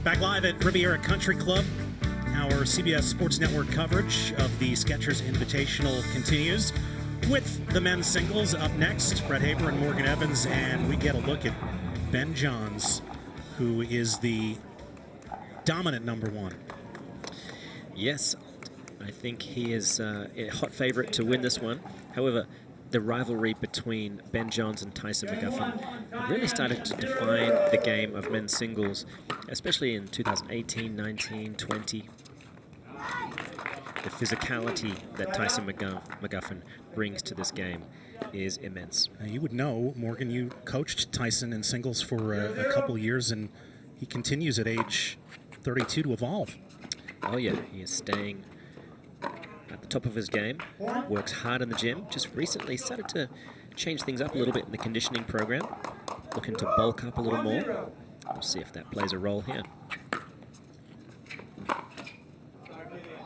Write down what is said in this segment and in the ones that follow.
Back live at Riviera Country Club. Our CBS Sports Network coverage of the Skechers Invitational continues with the men's singles. Up next, Brett Haber and Morgan Evans, and we get a look at Ben Johns, who is the dominant number one. Yes, I think he is a hot favorite to win this one. However, the rivalry between Ben Johns and Tyson McGuffin really started to define the game of men's singles, especially in 2018, 19, 20. The physicality that Tyson McGuffin brings to this game is immense. You would know, Morgan, you coached Tyson in singles for a couple years, and he continues at age 32 to evolve. Oh yeah, he is staying at the top of his game, works hard in the gym, just recently started to change things up a little bit in the conditioning program, looking to bulk up a little more. We'll see if that plays a role here.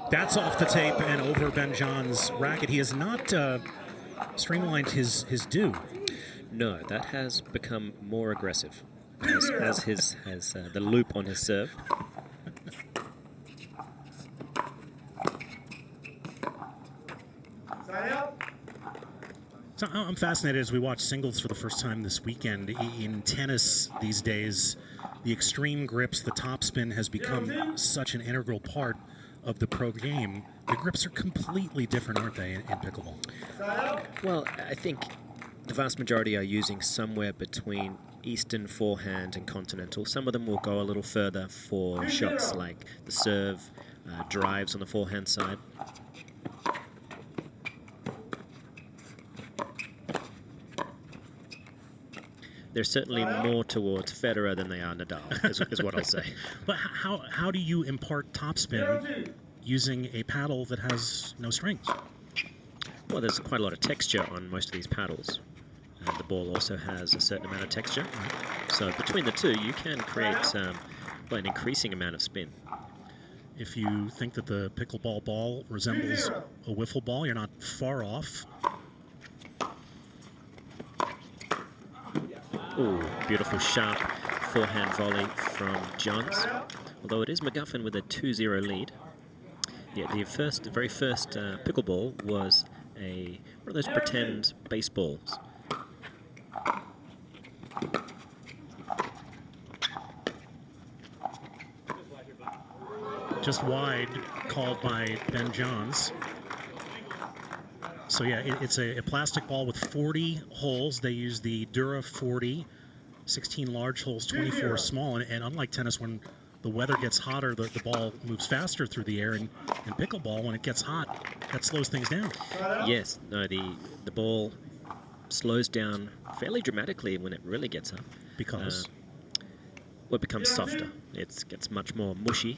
That's off the tape and over Ben Johns' racket. He has not streamlined his due. No, that has become more aggressive as the loop on his serve. So I'm fascinated as we watch singles for the first time this weekend. In tennis these days, the extreme grips, the topspin has become such an integral part of the pro game. The grips are completely different, aren't they, in pickleball? Well, I think the vast majority are using somewhere between Eastern forehand and continental. Some of them will go a little further for shots like the serve, drives on the forehand side. They're certainly more towards Federer than they are Nadal, is what I'll say. But how do you impart topspin using a paddle that has no strings? Well, there's quite a lot of texture on most of these paddles. The ball also has a certain amount of texture. So between the two, you can create an increasing amount of spin. If you think that the pickleball ball resembles a wiffle ball, you're not far off. Ooh, beautiful sharp forehand volley from Johns. Although it is McGuffin with a 2-0 lead. Yeah, the very first pickleball was one of those pretend baseballs. Just wide, called by Ben Johns. So yeah, it's a plastic ball with 40 holes. They use the Dura 40, 16 large holes, 24 small. And unlike tennis, when the weather gets hotter, the ball moves faster through the air. And in pickleball, when it gets hot, that slows things down. Yes, no, the ball slows down fairly dramatically when it really gets up. Because? Well, it becomes softer. It gets much more mushy.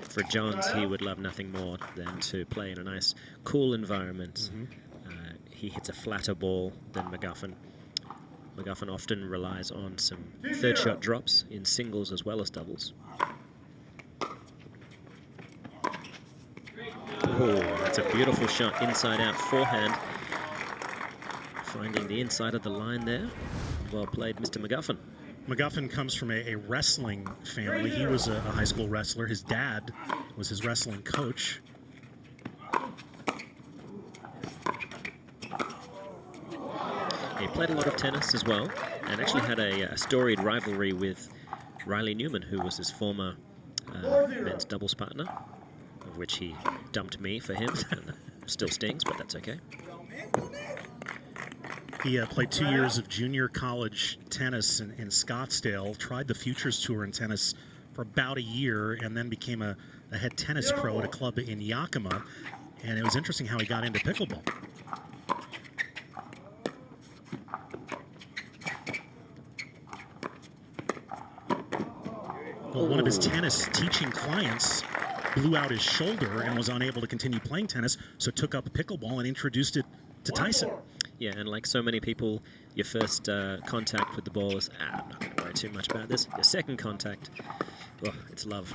For Johns, he would love nothing more than to play in a nice, cool environment. He hits a flatter ball than McGuffin. McGuffin often relies on some third shot drops in singles as well as doubles. Oh, that's a beautiful shot, inside out forehand. Finding the inside of the line there. Well played, Mr. McGuffin. McGuffin comes from a wrestling family. He was a high school wrestler. His dad was his wrestling coach. He played a lot of tennis as well, and actually had a storied rivalry with Riley Newman, who was his former men's doubles partner, of which he dumped me for him. Still stings, but that's okay. He played 2 years of junior college tennis in Scottsdale, tried the Futures Tour in tennis for about a year, and then became a head tennis pro at a club in Yakima. And it was interesting how he got into pickleball. Well, one of his tennis teaching clients blew out his shoulder and was unable to continue playing tennis, so took up pickleball and introduced it to Tyson. Yeah, and like so many people, your first contact with the ball is, I'm not going to worry too much about this. Your second contact, well, it's love.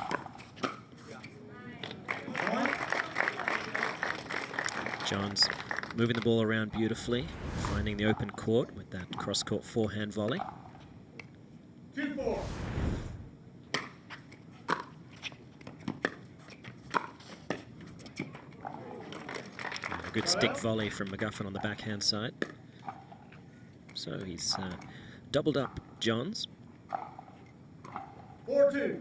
Johns moving the ball around beautifully, finding the open court with that cross-court forehand volley. 2-4. A good stick volley from McGuffin on the backhand side. So he's doubled up Johns. 4-2.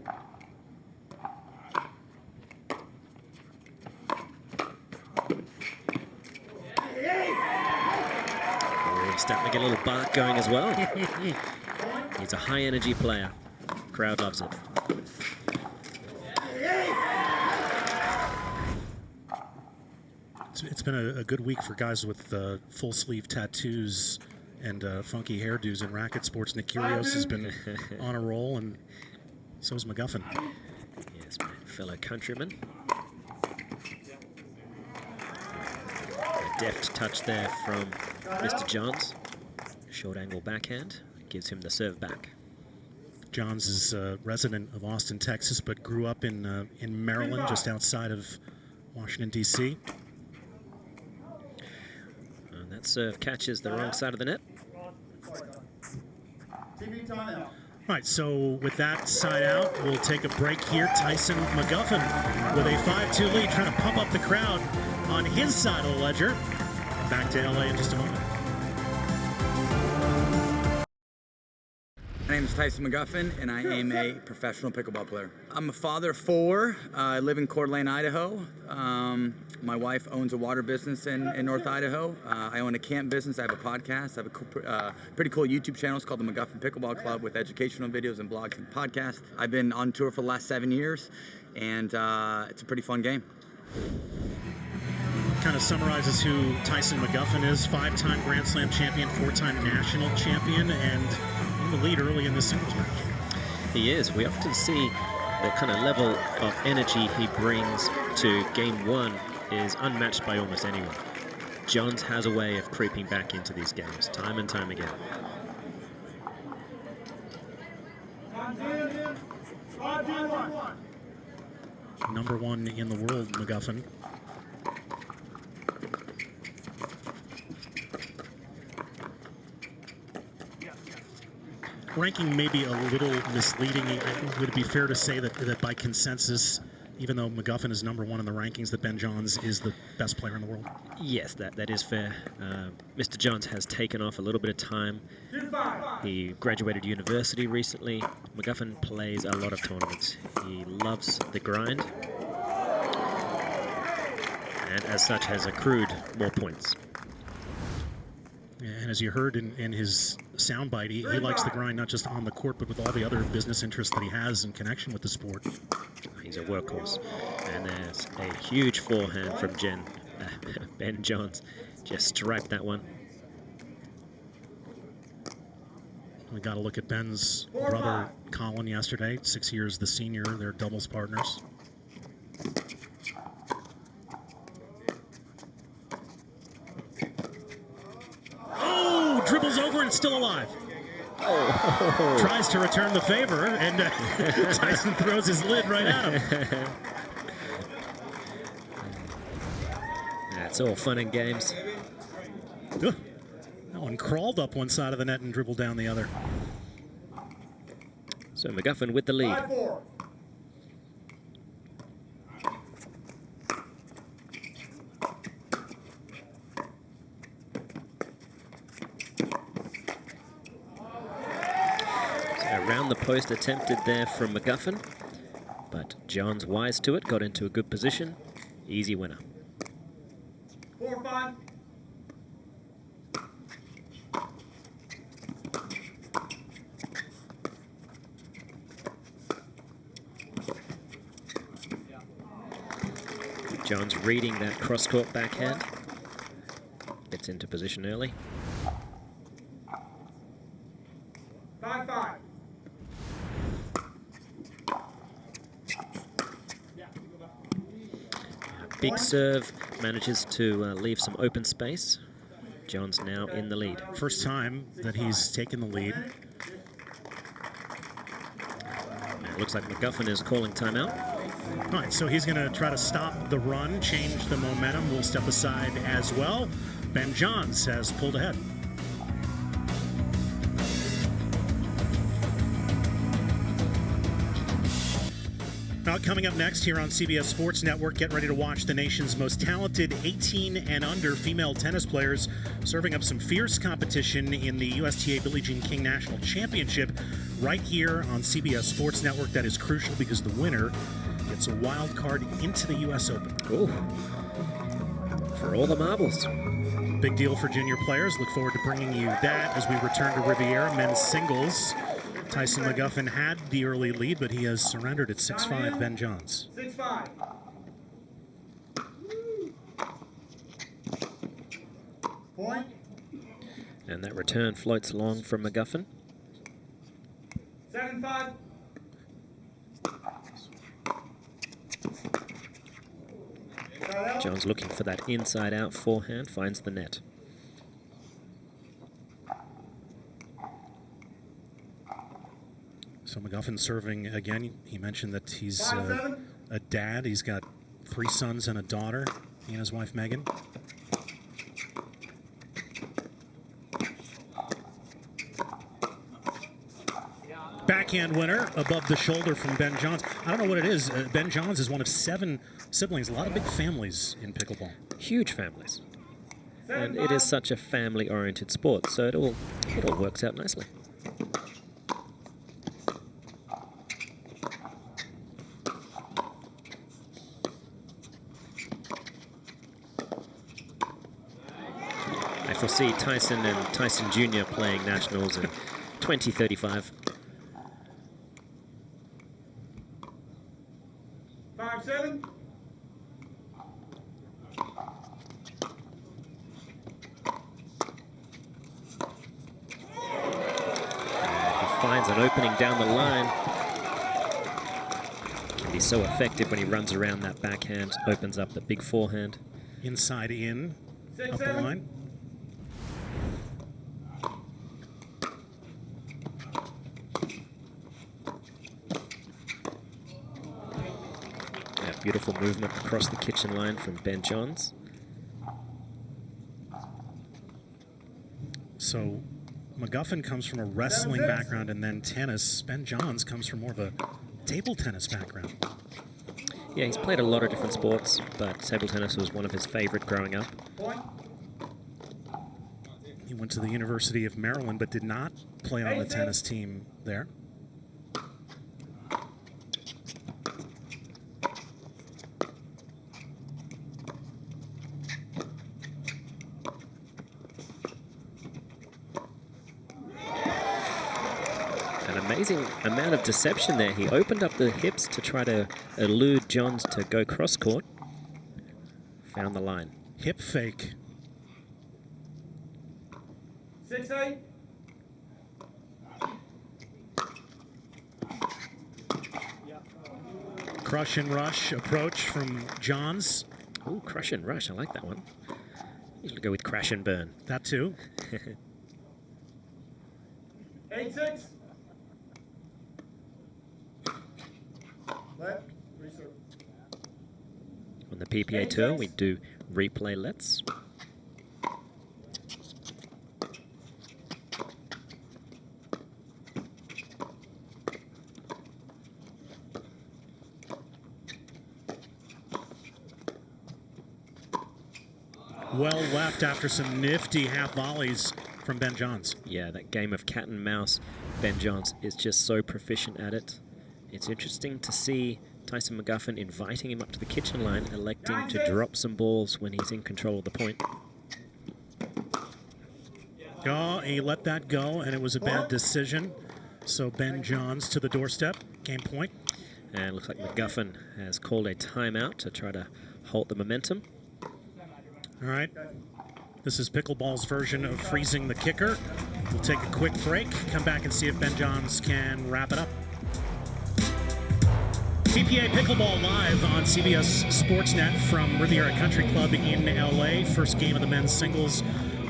Oh, he's starting to get a little bark going as well. He's a high-energy player. Crowd loves it. It's been a good week for guys with full sleeve tattoos and funky hairdos in racket sports. Nick Kyrgios has been on a roll, and so is McGuffin. Yes, my fellow countryman. A deft touch there from Mr. Johns. Short angle backhand gives him the serve back. Johns is a resident of Austin, Texas, but grew up in Maryland, just outside of Washington, D.C. And that serve catches the wrong side of the net. TV timeout. All right, so with that side out, we'll take a break here. Tyson McGuffin with a 5-2 lead, trying to pump up the crowd on his side of the ledger. Back to LA in just a moment. My name is Tyson McGuffin, and I am a professional pickleball player. I'm a father of 4. I live in Coeur d'Alene, Idaho. My wife owns a water business in North Idaho. I own a camp business. I have a podcast. I have a pretty cool YouTube channel. It's called the McGuffin Pickleball Club with educational videos and blogs and podcasts. I've been on tour for the last 7 years, and it's a pretty fun game. Kind of summarizes who Tyson McGuffin is. 5-time Grand Slam champion, 4-time national champion, and in the lead early in this singles match. He is. We often see the kind of level of energy he brings to game 1 is unmatched by almost anyone. Johns has a way of creeping back into these games time and time again. Number 1 in the world, McGuffin. Ranking may be a little misleading. Would it be fair to say that by consensus, even though McGuffin is number 1 in the rankings, that Ben Johns is the best player in the world? Yes, that is fair. Mr. Johns has taken off a little bit of time. He graduated university recently. McGuffin plays a lot of tournaments. He loves the grind, and as such has accrued more points. And as you heard in his soundbite, he likes the grind not just on the court, but with all the other business interests that he has in connection with the sport. He's a workhorse. And there's a huge forehand from Ben Johns. Just striped that one. We got to look at Ben's brother, Colin, yesterday. 6 years the senior. They're doubles partners. Dribbles over and still alive. Oh. Tries to return the favor, and Tyson throws his lid right at him. It's all fun and games. That one crawled up one side of the net and dribbled down the other. So McGuffin with the lead. 5-4. Around the post attempted there from McGuffin, but Johns wise to it, got into a good position. Easy winner. 4-5. Johns reading that cross-court backhand. Gets into position early. 5-5. Big serve, manages to leave some open space. Johns now in the lead. First time that he's taken the lead. Now it looks like McGuffin is calling timeout. All right, so he's going to try to stop the run, change the momentum. We'll step aside as well. Ben Johns has pulled ahead. Coming up next here on CBS Sports Network, get ready to watch the nation's most talented 18 and under female tennis players serving up some fierce competition in the USTA Billie Jean King National Championship right here on CBS Sports Network. That is crucial because the winner gets a wild card into the U.S. Open. Ooh. For all the marbles. Big deal for junior players. Look forward to bringing you that as we return to Riviera. Men's singles. Tyson McGuffin had the early lead, but he has surrendered at 6-5. Ben Johns. 6-5. Point. And that return floats along from McGuffin. 7-5. Johns looking for that inside-out forehand, finds the net. So McGuffin serving again. He mentioned that he's a dad. He's got 3 sons and a daughter. He and his wife Megan. Backhand winner above the shoulder from Ben Johns. I don't know what it is. Ben Johns is one of 7 siblings. A lot of big families in pickleball. Huge families. And it is such a family-oriented sport, so it all works out nicely. I foresee Tyson and Tyson Jr. playing nationals in 2035. 5-7. He finds an opening down the line. Can be so effective when he runs around that backhand, opens up the big forehand. Inside in, up the 6-7. line. Beautiful movement across the kitchen line from Ben Johns. So McGuffin comes from a wrestling background and then tennis. Ben Johns comes from more of a table tennis background. Yeah, he's played a lot of different sports, but table tennis was one of his favorite growing up. Point. He went to the University of Maryland but did not play on the tennis team there. Amazing amount of deception there. He opened up the hips to try to elude Johns to go cross court. Found the line. Hip fake. 6-8. Crush and rush approach from Johns. Oh, crush and rush. I like that one. Usually go with crash and burn. That too. 8-6. Left. Reserve. On the PPA tour, we do replay lets. Well left after some nifty half volleys from Ben Johns. Yeah, that game of cat and mouse, Ben Johns is just so proficient at it. It's interesting to see Tyson McGuffin inviting him up to the kitchen line, electing to drop some balls when he's in control of the point. Oh, he let that go, and it was a bad decision. So Ben Johns to the doorstep. Game point. And it looks like McGuffin has called a timeout to try to halt the momentum. All right. This is pickleball's version of freezing the kicker. We'll take a quick break, come back and see if Ben Johns can wrap it up. PPA Pickleball live on CBS Sportsnet from Riviera Country Club in LA. First game of the men's singles.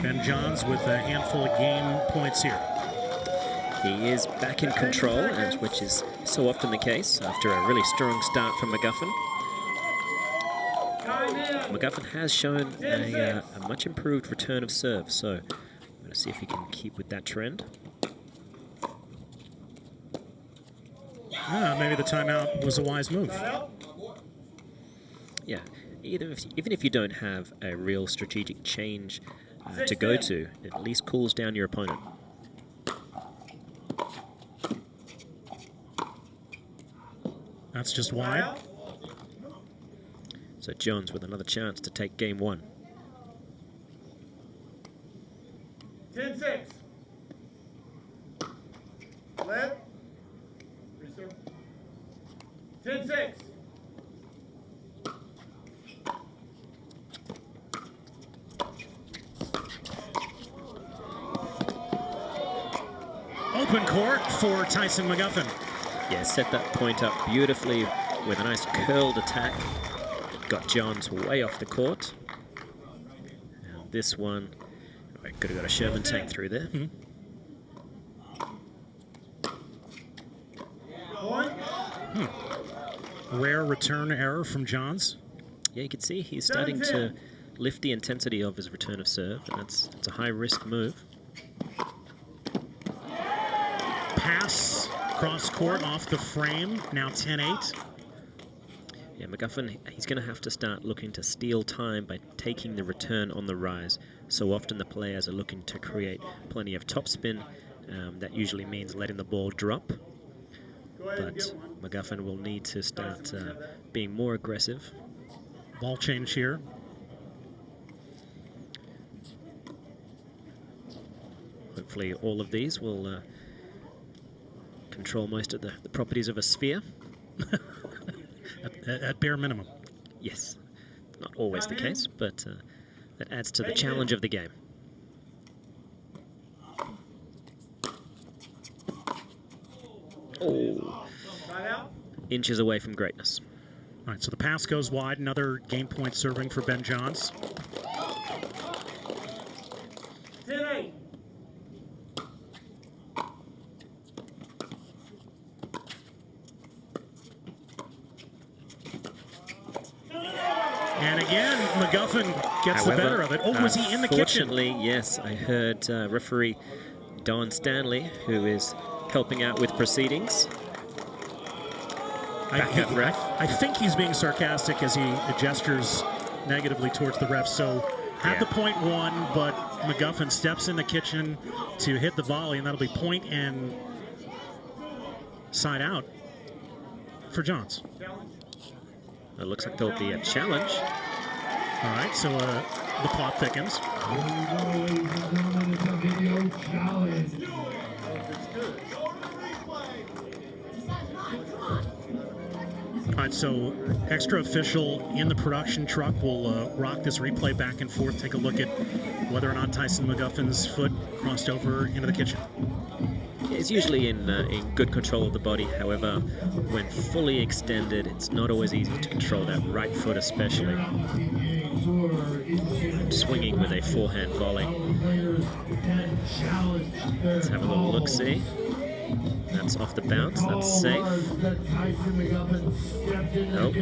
Ben Johns with a handful of game points here. He is back in control, which is so often the case after a really strong start from McGuffin. McGuffin has shown a much improved return of serve, so I'm going to see if he can keep with that trend. Maybe the timeout was a wise move. Yeah, even if you don't have a real strategic change to go to, it at least cools down your opponent. That's just wide. So Jones with another chance to take game 1. 10-6. Left. Reserve. 10-6. Open court for Tyson McGuffin. Yeah, set that point up beautifully with a nice curled attack. Got Johns way off the court. And this one, could have got a Sherman tank through there. Rare return error from Johns. Yeah, you can see he's starting to lift the intensity of his return of serve, and it's a high-risk move. Pass cross court off the frame, now 10-8. Yeah, McGuffin, he's going to have to start looking to steal time by taking the return on the rise. So often the players are looking to create plenty of topspin. That usually means letting the ball drop. But McGuffin will need to start being more aggressive. Ball change here. Hopefully all of these will control most of the properties of a sphere. At bare minimum. Yes, not always the case, but that adds to the challenge of the game. Oh, inches away from greatness. All right, so the pass goes wide. Another game point serving for Ben Johns. 10-8. And again, McGuffin gets the better of it. Oh, was he in the kitchen? Fortunately, yes, I heard referee Don Stanley, who is helping out with proceedings. I think he's being sarcastic as he gestures negatively towards the ref. So had the point won, but McGuffin steps in the kitchen to hit the volley, and that'll be point and side out for Johns. It looks like there'll be a challenge. All right, so the plot thickens. All right, so extra official in the production truck will rock this replay back and forth, take a look at whether or not Tyson McGuffin's foot crossed over into the kitchen. It's usually in good control of the body. However, when fully extended, it's not always easy to control that right foot, especially. Swinging with a forehand volley. Let's have a little look-see. That's off the bounce. That's safe. Oh.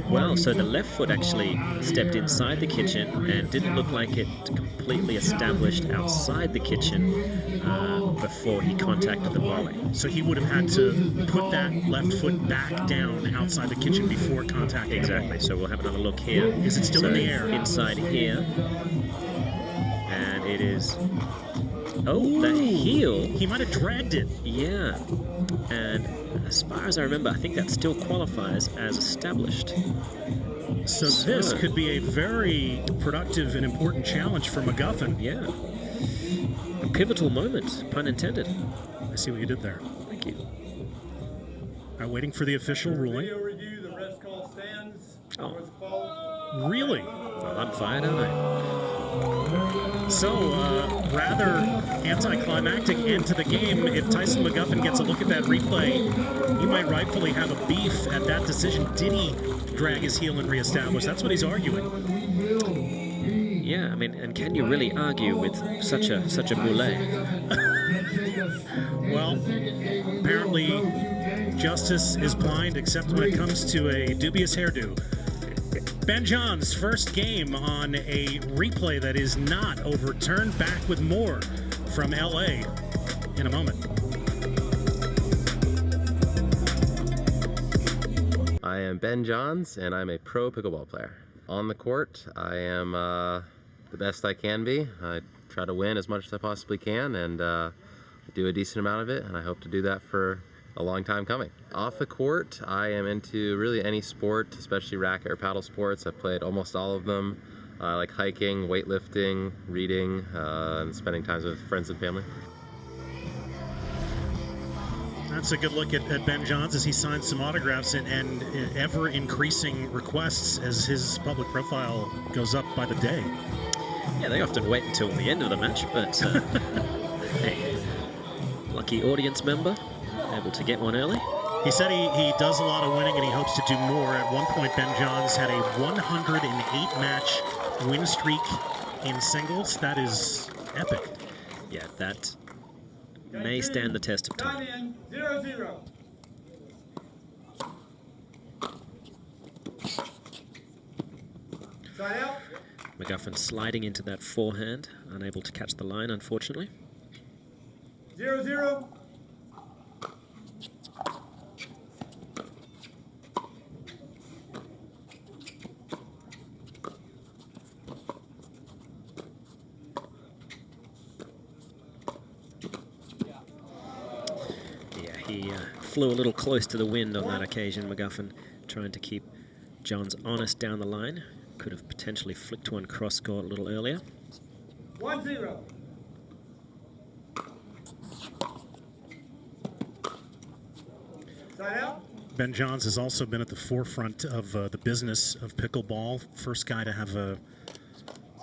Well, so the left foot actually stepped inside the kitchen and didn't look like it completely established outside the kitchen before he contacted the volley. So he would have had to put that left foot back down outside the kitchen before contacting. Exactly. So we'll have another look here. Is it still in the air? Inside here. And it is... Oh, the heel. He might have dragged it. Yeah. And as far as I remember, I think that still qualifies as established. So this could be a very productive and important challenge for McGuffin. Yeah. A pivotal moment, pun intended. I see what you did there. Thank you. All right, waiting for the official ruling. Video review, the ref's call stands. Oh. Was called. Really? Well, I'm fired, aren't I? So, rather anticlimactic end to the game. If Tyson McGuffin gets a look at that replay, he might rightfully have a beef at that decision. Did he drag his heel and reestablish? That's what he's arguing. Yeah, I mean, and can you really argue with such a boulet? Well, apparently justice is blind except when it comes to a dubious hairdo. Ben Johns' first game on a replay that is not overturned. Back with more from LA in a moment. I am Ben Johns, and I'm a pro pickleball player. On the court, I am the best I can be. I try to win as much as I possibly can, and do a decent amount of it, and I hope to do that for a long time coming. Off the court, I am into really any sport, especially racket or paddle sports. I've played almost all of them. I like hiking, weightlifting, reading, and spending time with friends and family. That's a good look at Ben Johns as he signs some autographs and ever-increasing requests as his public profile goes up by the day. Yeah, they often wait until the end of the match, but hey, lucky audience member, able to get one early. He said he does a lot of winning and he hopes to do more. At one point, Ben Johns had a 108-match win streak in singles. That is epic. Yeah, that may stand the test of time. In 0-0. Side out. McGuffin sliding into that forehand, unable to catch the line, unfortunately. 0-0. He flew a little close to the wind on that occasion, McGuffin, trying to keep Johns honest down the line. Could have potentially flicked one cross court a little earlier. 1-0. Side out. Ben Johns has also been at the forefront of the business of pickleball. First guy to have a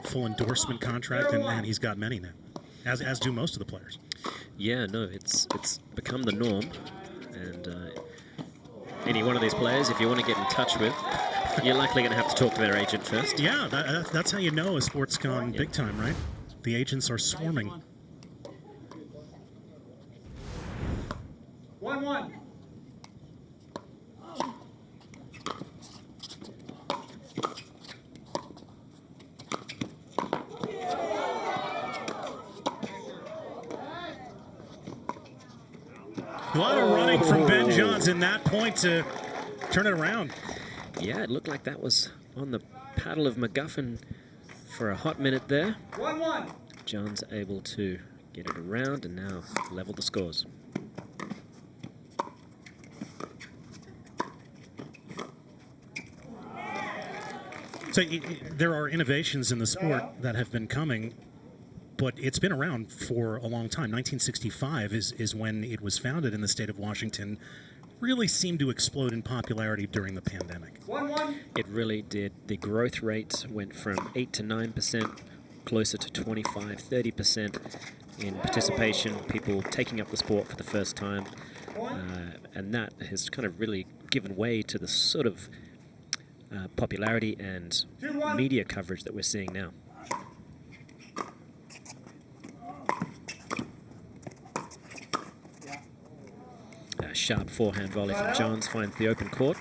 full endorsement contract, and he's got many now, as do most of the players. Yeah, no, it's become the norm, and any one of these players, if you want to get in touch with, you're likely going to have to talk to their agent first. Yeah, that's how you know a sport's gone big time, right? The agents are swarming. 1-1. A lot of running from Ben Johns in that point to turn it around. Yeah, it looked like that was on the paddle of McGuffin for a hot minute there. 1-1. Johns able to get it around and now level the scores. So there are innovations in the sport that have been coming, but it's been around for a long time. 1965 is when it was founded in the state of Washington. Really seemed to explode in popularity during the pandemic. 1-1. It really did. The growth rate went from 8 to 9%, closer to 25, 30% in participation, people taking up the sport for the first time. And that has kind of really given way to the sort of popularity and 2-1. media coverage that we're seeing now. A sharp forehand volley from Johns finds the open court.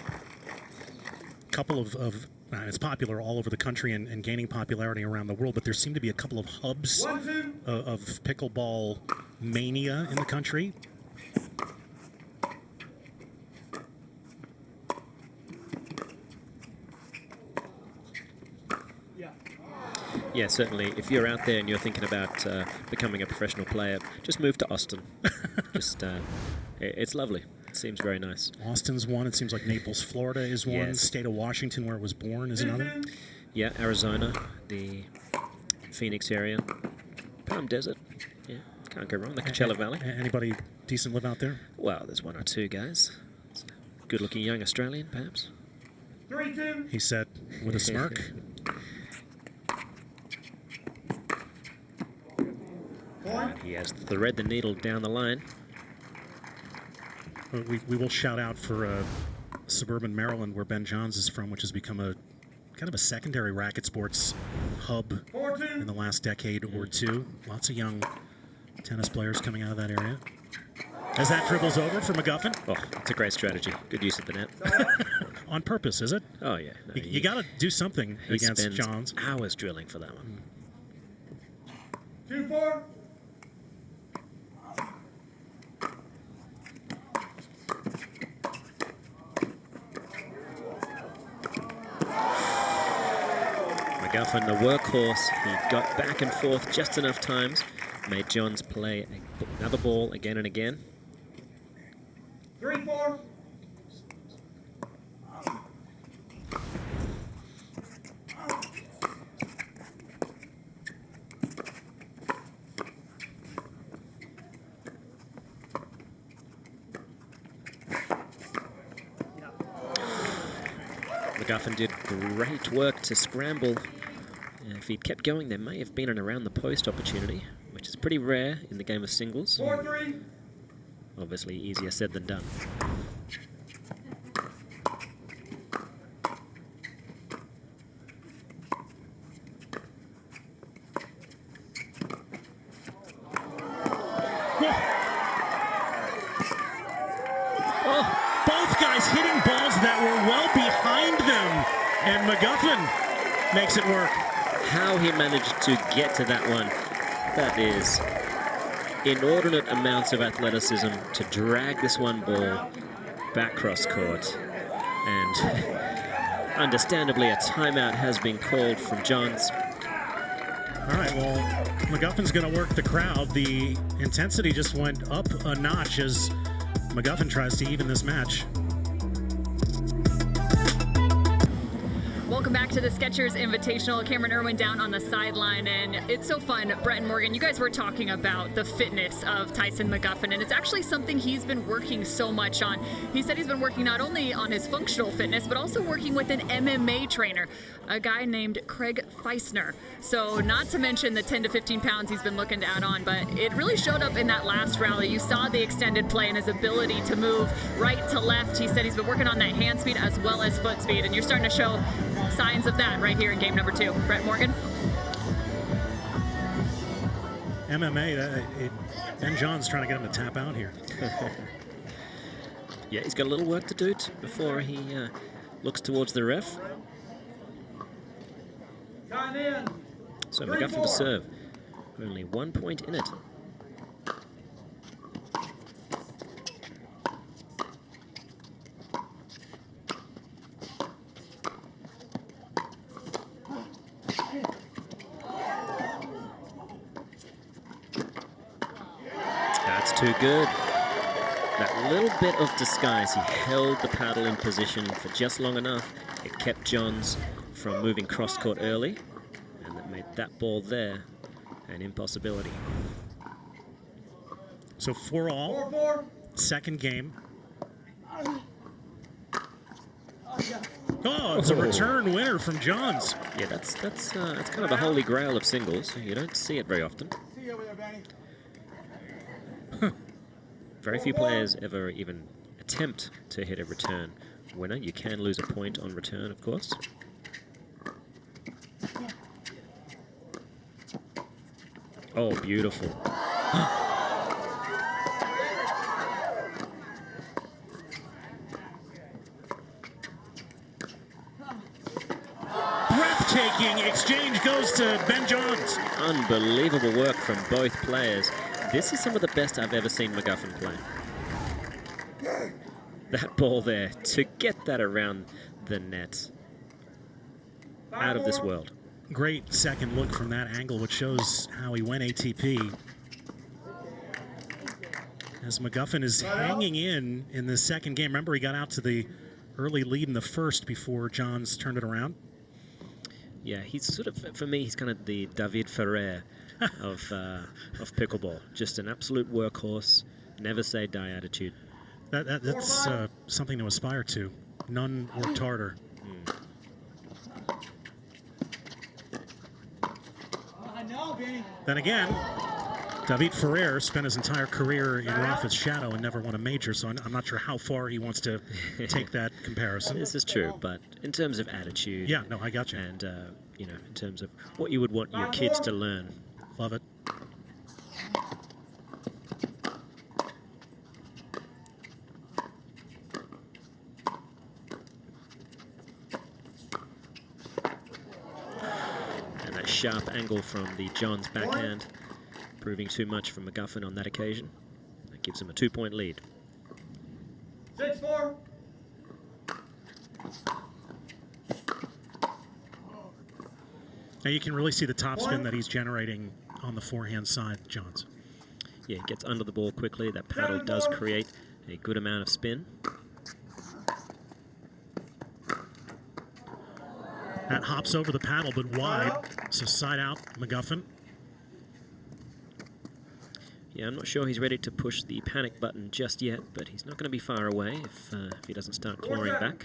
Couple of it's popular all over the country and gaining popularity around the world, but there seem to be a couple of hubs 1-2. of pickleball mania in the country. Yeah, certainly. If you're out there and you're thinking about becoming a professional player, just move to Austin. It's lovely. It seems very nice. Austin's one. It seems like Naples, Florida is one. Yes. State of Washington, where it was born, is another. Yeah, Arizona, the Phoenix area, Palm Desert. Yeah, can't go wrong. The Coachella Valley. Anybody decent live out there? Well, there's one or two guys. Good-looking young Australian, perhaps. 3-2. He said with a smirk. Point. He has thread the needle down the line. We will shout out for suburban Maryland, where Ben Johns is from, which has become a kind of a secondary racket sports hub 4-2. in the last decade or two. Lots of young tennis players coming out of that area. As that dribbles over for McGuffin. Oh, it's a great strategy. Good use of the net. On purpose, is it? Oh, yeah. No, You got to do something he against spends Johns. hours drilling for that one. 2-4. McGuffin, the workhorse, he got back and forth just enough times, made Johns play another ball again and again. 3-4. McGuffin did great work to scramble. If he'd kept going, there may have been an around the post opportunity, which is pretty rare in the game of singles. 4-3. Obviously easier said than done. Both guys hitting balls that were well behind them, and McGuffin makes it work. How he managed to get to that one, that is inordinate amounts of athleticism to drag this one ball back cross court. And understandably, a timeout has been called from Johns. All right, well, McGuffin's going to work the crowd. The intensity just went up a notch as McGuffin tries to even this match. Welcome back to the Skechers Invitational. Cameron Irwin down on the sideline, and it's so fun. Brett and Morgan, you guys were talking about the fitness of Tyson McGuffin, and it's actually something he's been working so much on. He said he's been working not only on his functional fitness, but also working with an MMA trainer, a guy named Craig Feisner. So not to mention the 10 to 15 pounds he's been looking to add on, but it really showed up in that last rally. You saw the extended play and his ability to move right to left. He said he's been working on that hand speed as well as foot speed, and you're starting to show signs of that right here in game number 2. Brett Morgan. MMA, Ben John's trying to get him to tap out here. Yeah, he's got a little work to do before he looks towards the ref. Time in. So McGuffin to serve. Only 1 point in it. That's too good. That little bit of disguise, he held the paddle in position for just long enough. It kept Johns from moving cross court early, and that made that ball there an impossibility. So 4-all, 4-4. second game. Oh, it's a return winner from Johns. Yeah, that's kind of the holy grail of singles. You don't see it very often. See you over there, Benny. Very few players ever even attempt to hit a return winner. You can lose a point on return, of course. Oh, beautiful. Breathtaking exchange goes to Ben Johns. Unbelievable work from both players. This is some of the best I've ever seen McGuffin play. That ball there, to get that around the net. Out of this world. Great second look from that angle, which shows how he went ATP. As McGuffin is hanging in the second game. Remember, he got out to the early lead in the first before Johns turned it around. Yeah, he's sort of, for me, he's kind of the David Ferrer of pickleball. Just an absolute workhorse, never say die attitude. That's something to aspire to. None worked harder. Then again, David Ferrer spent his entire career in Rafa's shadow and never won a major, so I'm not sure how far he wants to take that comparison. This is true, but in terms of attitude, yeah, no, I got you. And you know, in terms of what you would want your kids to learn, love it. And that sharp angle from the Johns backhand, proving too much from McGuffin on that occasion. That gives him a 2-point lead. 6-4. Now you can really see the topspin that he's generating on the forehand side, Johns. Yeah, he gets under the ball quickly. That paddle does create a good amount of spin. That hops over the paddle, but wide. So side out, McGuffin. Yeah, I'm not sure he's ready to push the panic button just yet, but he's not going to be far away if he doesn't start clawing back.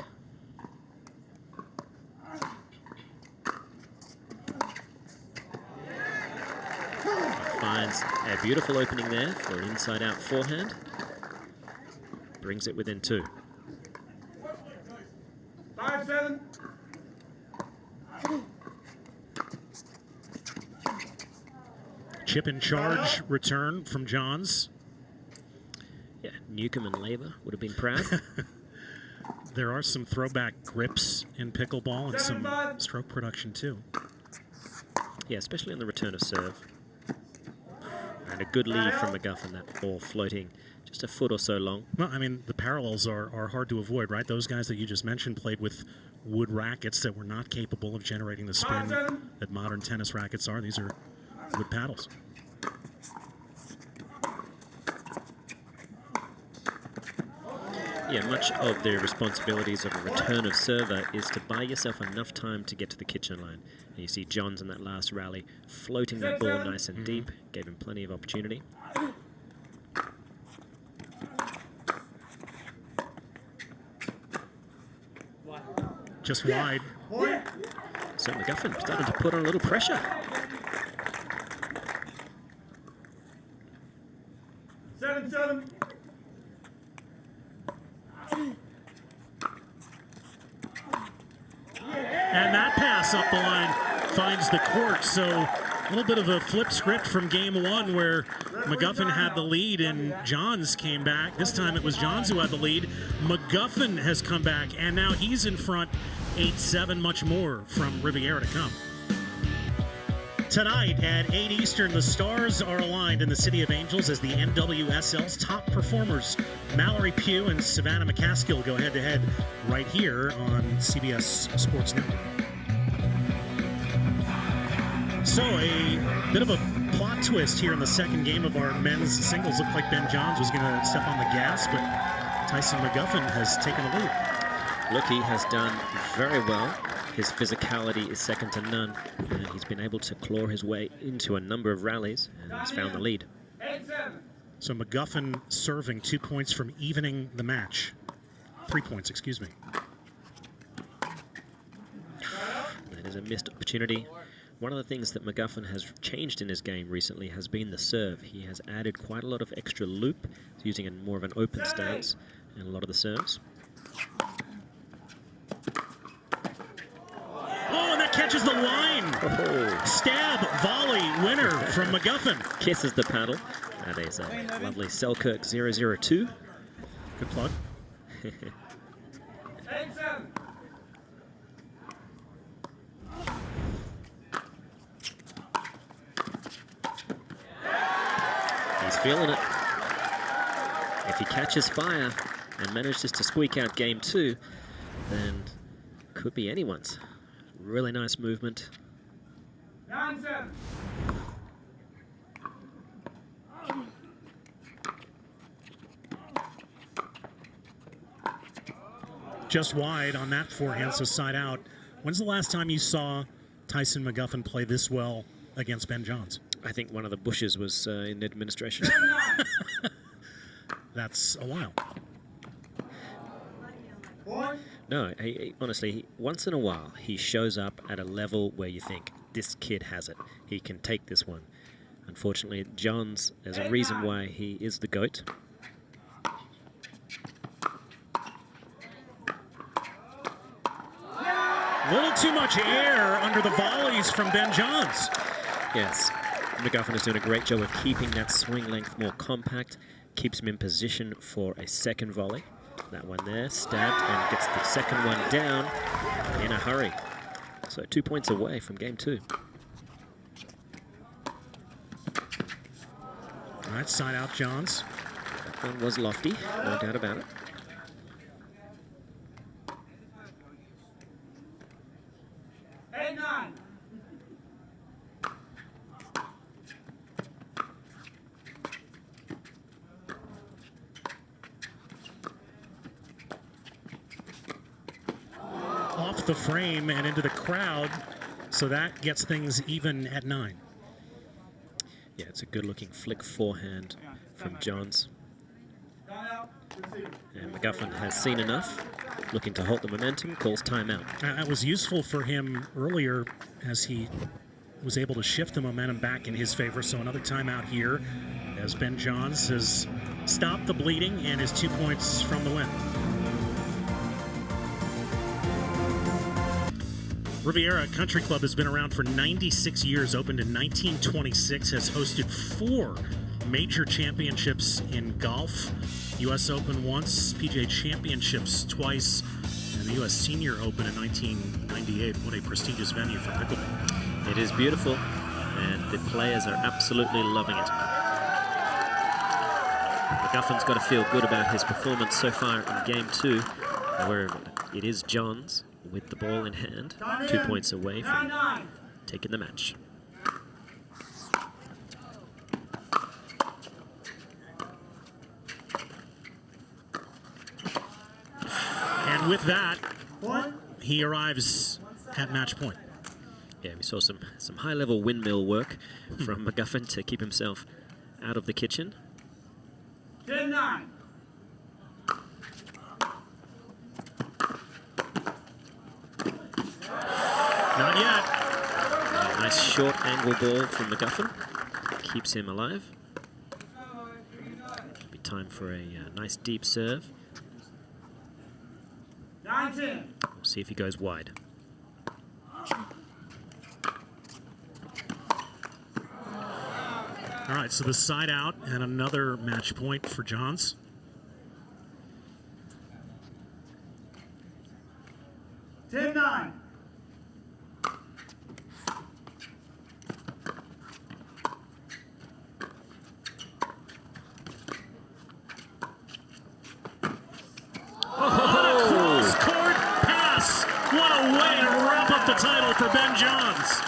Finds a beautiful opening there for an inside-out forehand. Brings it within 2. 5-7. Chip in charge return from Johns. Yeah, Newcomb and Laver would have been proud. There are some throwback grips in pickleball and some stroke production too. Yeah, especially on the return of serve. And a good lead from McGuffin, that ball floating just a foot or so long. Well, I mean, the parallels are hard to avoid, right? Those guys that you just mentioned played with wood rackets that were not capable of generating the spin that modern tennis rackets are. These are wood paddles. Yeah, much of the responsibilities of a return of server is to buy yourself enough time to get to the kitchen line. And you see Johns in that last rally floating that ball nice and deep, gave him plenty of opportunity. Just wide. So McGuffin starting to put on a little pressure. 7-7. And that pass up the line finds the court. So a little bit of a flip script from game 1 where McGuffin had the lead and Johns came back. This time it was Johns who had the lead. McGuffin has come back and now he's in front 8-7, much more from Riviera to come. Tonight at 8 Eastern, the stars are aligned in the City of Angels as the NWSL's top performers, Mallory Pugh and Savannah McCaskill, go head-to-head right here on CBS Sports Network. So a bit of a plot twist here in the second game of our men's singles. Looked like Ben Johns was going to step on the gas, but Tyson McGuffin has taken the lead. Look, he has done very well. His physicality is second to none, and he's been able to claw his way into a number of rallies and has found the lead. 8-7. So McGuffin serving 2 points from evening the match. 3 points, excuse me. That is a missed opportunity. One of the things that McGuffin has changed in his game recently has been the serve. He has added quite a lot of extra loop, using a more of an open stance in a lot of the serves. Oh, and that catches the line. Oh. Stab, volley, winner from McGuffin. Kisses the paddle. That is a lovely Selkirk 002. Good plug. 8-7. He's feeling it. If he catches fire and manages to squeak out game 2, then could be anyone's. Really nice movement. 9-7. Just wide on that forehand, so side out. When's the last time you saw Tyson McGuffin play this well against Ben Johns? I think one of the Bushes was in administration. That's a while. No, honestly, once in a while, he shows up at a level where you think, this kid has it. He can take this one. Unfortunately, Johns, there's a reason why he is the GOAT. Little too much air under the volleys from Ben Johns. Yes, McGuffin is doing a great job of keeping that swing length more compact, keeps him in position for a second volley. That one there, stabbed, and gets the second one down in a hurry. So 2 points away from game 2. All right, side out Johns. That one was lofty, no doubt about it. off the frame and into the crowd. So that gets things even at 9. Yeah, it's a good-looking flick forehand from Johns. And McGuffin has seen enough, looking to halt the momentum, calls timeout. That was useful for him earlier as he was able to shift the momentum back in his favor. So another timeout here as Ben Johns has stopped the bleeding and is 2 points from the win. Riviera Country Club has been around for 96 years, opened in 1926, has hosted 4 major championships in golf, U.S. Open once, PGA Championships twice, and the U.S. Senior Open in 1998. What a prestigious venue for pickleball. It is beautiful, and the players are absolutely loving it. McGuffin's got to feel good about his performance so far in Game 2, where it is Johns with the ball in hand, 2 points away from taking the match. And with that, he arrives at match point. Yeah, we saw some high-level windmill work from McGuffin to keep himself out of the kitchen. 10-9. Not yet. Nice short angle ball from McGuffin. Keeps him alive. Be time for a nice deep serve. 9-10. We'll see if he goes wide. All right, so the side out and another match point for Johns. $10-9. Cross-court pass. What a way to wrap up the title for Ben Johns.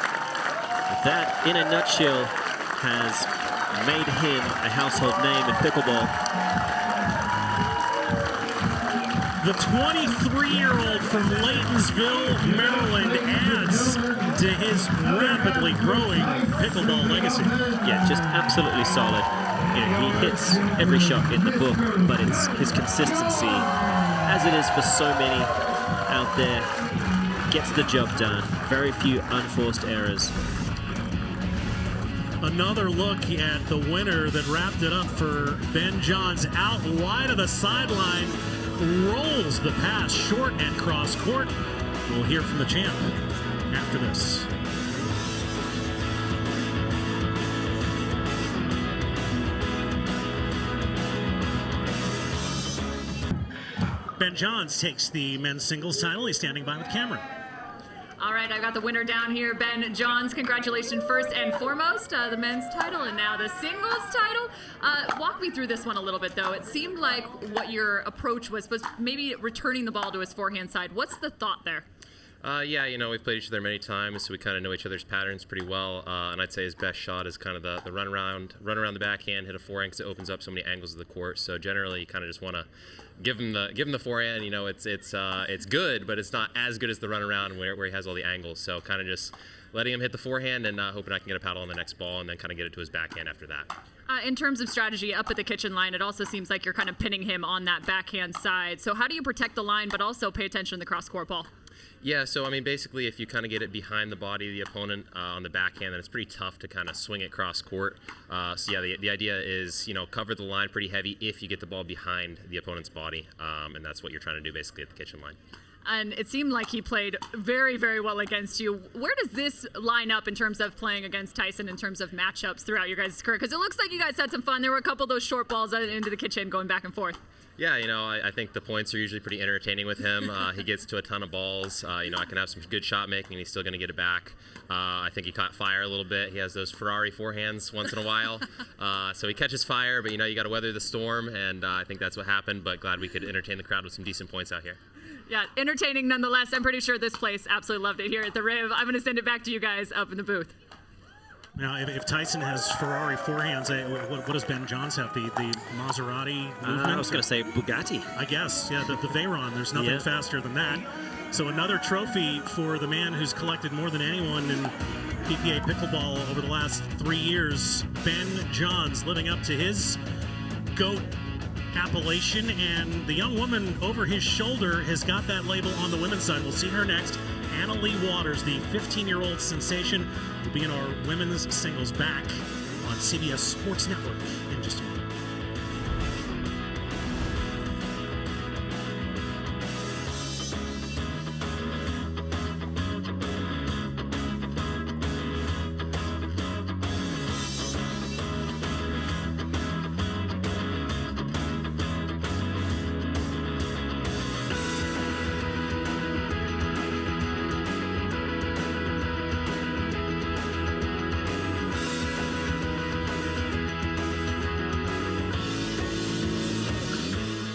That, in a nutshell, has made him a household name in pickleball. The 23-year-old from Laytonsville, Maryland, adds to his rapidly growing pickleball legacy. Yeah, just absolutely solid. You know, he hits every shot in the book, but it's his consistency, as it is for so many out there, gets the job done. Very few unforced errors. Another look at the winner that wrapped it up for Ben Johns, out wide of the sideline, rolls the pass short and cross court. We'll hear from the champ after this. Ben Johns takes the men's singles title. He's standing by with Cameron. All right, I got the winner down here, Ben Johns. Congratulations first and foremost, the men's title and now the singles title. Walk me through this one a little bit, though. It seemed like what your approach was maybe returning the ball to his forehand side. What's the thought there? Yeah, you know, we've played each other many times, so we kind of know each other's patterns pretty well. And I'd say his best shot is kind of the run around the backhand, hit a forehand, because it opens up so many angles of the court. So generally, you kind of just want to give him the forehand. You know, it's good, but it's not as good as the run around where he has all the angles. So kind of just letting him hit the forehand and hoping I can get a paddle on the next ball and then kind of get it to his backhand after that. In terms of strategy up at the kitchen line, it also seems like you're kind of pinning him on that backhand side. So how do you protect the line but also pay attention to the cross-court ball? Yeah, so I mean, basically, if you kind of get it behind the body of the opponent on the backhand, then it's pretty tough to kind of swing it cross court. So yeah, the idea is, you know, cover the line pretty heavy if you get the ball behind the opponent's body, and that's what you're trying to do basically at the kitchen line. And it seemed like he played very, very well against you. Where does this line up in terms of playing against Tyson in terms of matchups throughout your guys' career? Because it looks like you guys had some fun. There were a couple of those short balls into the kitchen going back and forth. Yeah, you know, I think the points are usually pretty entertaining with him. He gets to a ton of balls. You know, I can have some good shot making, and he's still going to get it back. I think he caught fire a little bit. He has those Ferrari forehands once in a while. So he catches fire, but, you know, you got to weather the storm, and I think that's what happened. But glad we could entertain the crowd with some decent points out here. Yeah, entertaining nonetheless. I'm pretty sure this place absolutely loved it here at the Riv. I'm going to send it back to you guys up in the booth. Now, if Tyson has Ferrari forehands, what does Ben Johns have? The Maserati movement? I was going to say Bugatti. I guess, yeah, the Veyron. There's nothing faster than that. So another trophy for the man who's collected more than anyone in PPA pickleball over the last 3 years. Ben Johns living up to his GOAT appellation, and the young woman over his shoulder has got that label on the women's side. We'll see her next. Anna Lee Waters, the 15-year-old sensation, will be in our women's singles back on CBS Sports Network in just a moment.